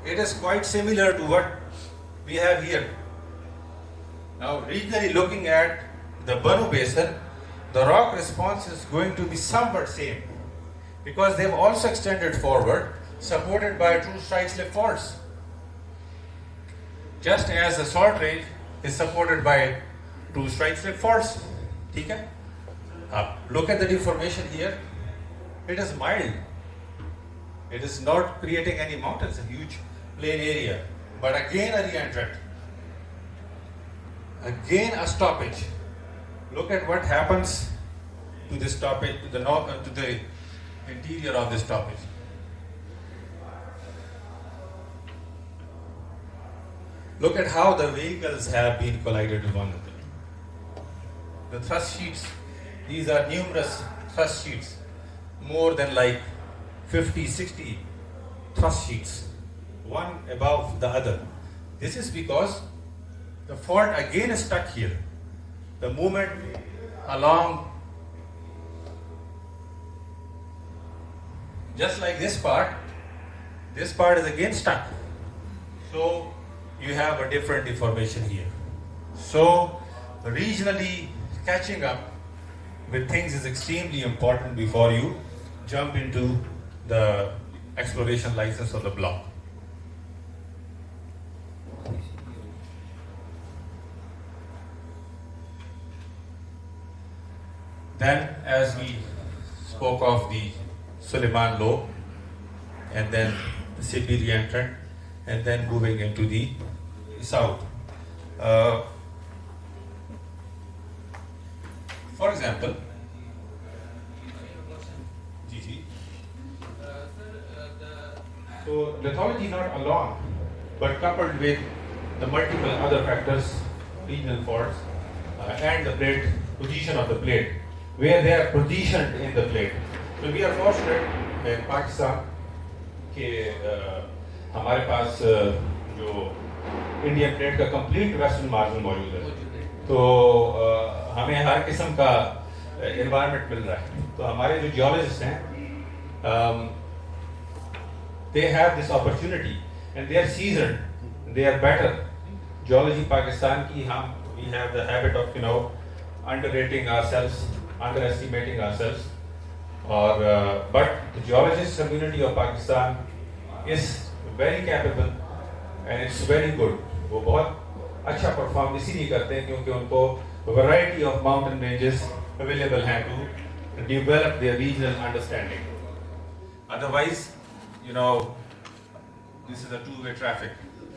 it is quite similar to what we have here. Now, regionally looking at the Banu Basin, the rock response is going to be somewhat same because they've also extended forward, supported by true strike slip faults. Just as the salt range is supported by true strike slip faults. Okay? Look at the deformation here. It is mild. It is not creating any mountains, a huge plain area. But again a reentrant. Again a stoppage. Look at what happens to this stoppage, to the interior of this stoppage. Look at how the vehicles have been collided with one another. The thrust sheets, these are numerous thrust sheets, more than like 50, 60 thrust sheets, one above the other. This is because the fault again is stuck here. The movement along, just like this part is again stuck. So you have a different deformation here. So regionally catching up with things is extremely important before you jump into the exploration license of the block. Then, as we spoke of the Suleiman Lobe, and then the Sibi reentrant, and then moving into the south. For example, so lithology not alone, but coupled with the multiple other factors, regional faults, and the plate position of the plate, where they are positioned in the plate. So we are fortunate in Pakistan कि हमारे पास जो Indian plate का complete western margin मौजूद है, तो हमें हर किस्म का एनवायरनमेंट मिल रहा है. तो हमारे जो जियोलॉजिस्ट हैं, they have this opportunity and they are seasoned, they are better. Geology Pakistan की we have the habit of underrating ourselves, underestimating ourselves. But the geologist community of Pakistan is very capable and it's very good. वो बहुत अच्छा perform इसीलिए करते हैं क्योंकि उनको variety of mountain ranges available हैं to develop their regional understanding. Otherwise, this is a two-way traffic,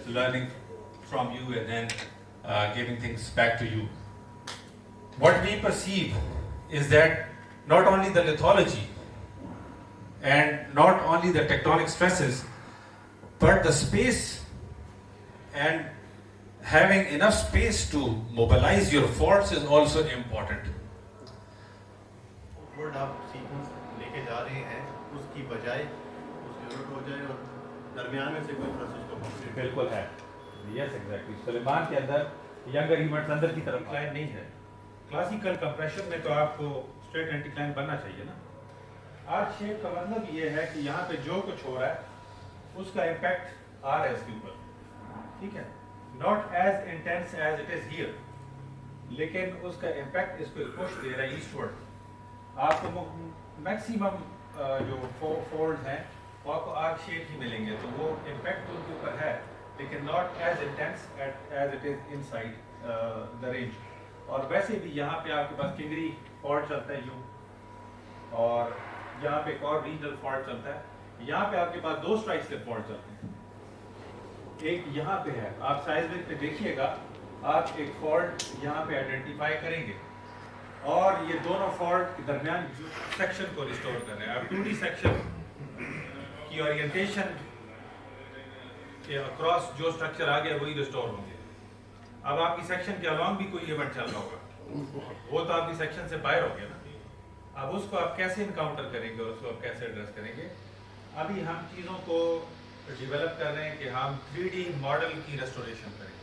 learning from you and then giving things back to you. What we perceive is that not only the lithology and not only the tectonic stresses, but the space and having enough space to mobilize your faults is also important. What आप sequence लेके जा रहे हैं उसकी बजाय उसकी जरूरत हो जाए और दरमियान में से कोई प्रोसेस को कंप्लीट बिल्कुल है. Yes exactly. सुलेमान के अंदर यंगर इवेंट्स अंदर की तरफ क्लाइन नहीं है. क्लासिकल कंप्रेशन में तो आपको स्ट्रेट एंटीक्लाइन बनना चाहिए ना. आर्च शेप का मतलब ये है कि यहाँ पे जो कुछ हो रहा है उसका इम्पैक्ट आ रहा है इसके ऊपर. ठीक है, not as intense as it is here, लेकिन उसका इम्पैक्ट इसको पुश दे रहा है ईस्टवर्ड. आपको मैक्सिमम जो फोल्ड हैं वो आपको आर्क शेप ही मिलेंगे, तो वो इम्पैक्ट उनके ऊपर है, लेकिन not as intense as it is inside the range. और वैसे भी यहाँ पे आपके पास किंगरी फॉल्ट चलता है यूं, और यहाँ पे एक और रीजनल फॉल्ट चलता है. यहाँ पे आपके पास दो स्ट्राइक स्लिप फॉल्ट चलते हैं. एक यहाँ पे है, आप साइज़मेट पे देखिएगा, आप एक फॉल्ट यहाँ पे आइडेंटिफाई करेंगे और ये दोनों फॉल्ट के दरमियान सेक्शन को रिस्टोर कर रहे हैं. आप 2D सेक्शन की ओरिएंटेशन के अक्रॉस जो स्ट्रक्चर आ गया वही रिस्टोर होंगे. अब आपकी सेक्शन के अलॉन्ग भी कोई इवेंट चल रहा होगा, वो तो आपकी सेक्शन से बाहर हो गया ना. अब उसको आप कैसे इनकाउंटर करेंगे और उसको आप कैसे एड्रेस करेंगे. अभी हम चीज़ों को डेवलप कर रहे हैं कि हम 3D मॉडल की रेस्टोरेशन करें,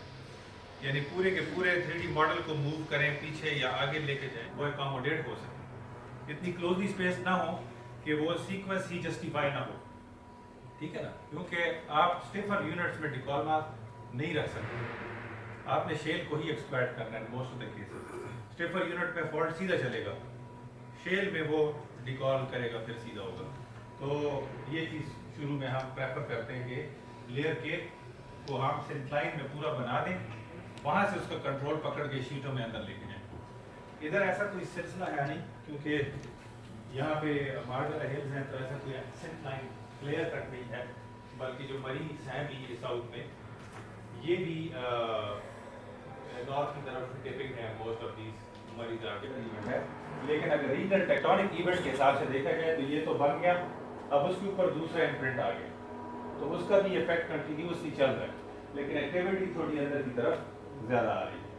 यानी पूरे के पूरे 3D मॉडल को मूव करें पीछे या आगे लेके जाएं, वो अकोमोडेट हो सके. इतनी क्लोजली स्पेस ना हो कि वो सीक्वेंस ही जस्टिफाई ना हो. ठीक है ना, क्योंकि आप स्टिफर यूनिट्स में डिकॉल मास नहीं रख सकते, आपने शेल को ही एक्सप्लॉइट करना है most of the cases. Stiffer unit में फॉल्ट सीधा चलेगा, शेल में वो डिकॉल करेगा फिर सीधा होगा। तो ये चीज़ शुरू में हम प्रेफर करते हैं कि लेयर केक को हम सिंक्लाइन में पूरा बना दें, वहाँ से उसका कंट्रोल पकड़ के शीटों में अंदर लेके जाएं। इधर ऐसा कोई सिलसिला है नहीं, क्योंकि यहाँ पे मार्डर हिल्स हैं, तो ऐसा कोई सिंक्लाइन लेयर तक नहीं है, बल्कि जो मरीज हैं भी साउथ में, ये भी नॉर्थ की तरफ टिपिंग है, मोस्ट ऑफ दीज मरीज इवेंट है। लेकिन अगर रीजनल टेक्टोनिक इवेंट के हिसाब से देखा जाए तो ये तो बन गया, अब उसके ऊपर दूसरा इम्प्रिंट आ गया, तो उसका भी इफेक्ट कंटिन्यूसली चल रहा है, लेकिन एक्टिविटी थोड़ी अंदर की तरफ ज़्यादा आ रही है।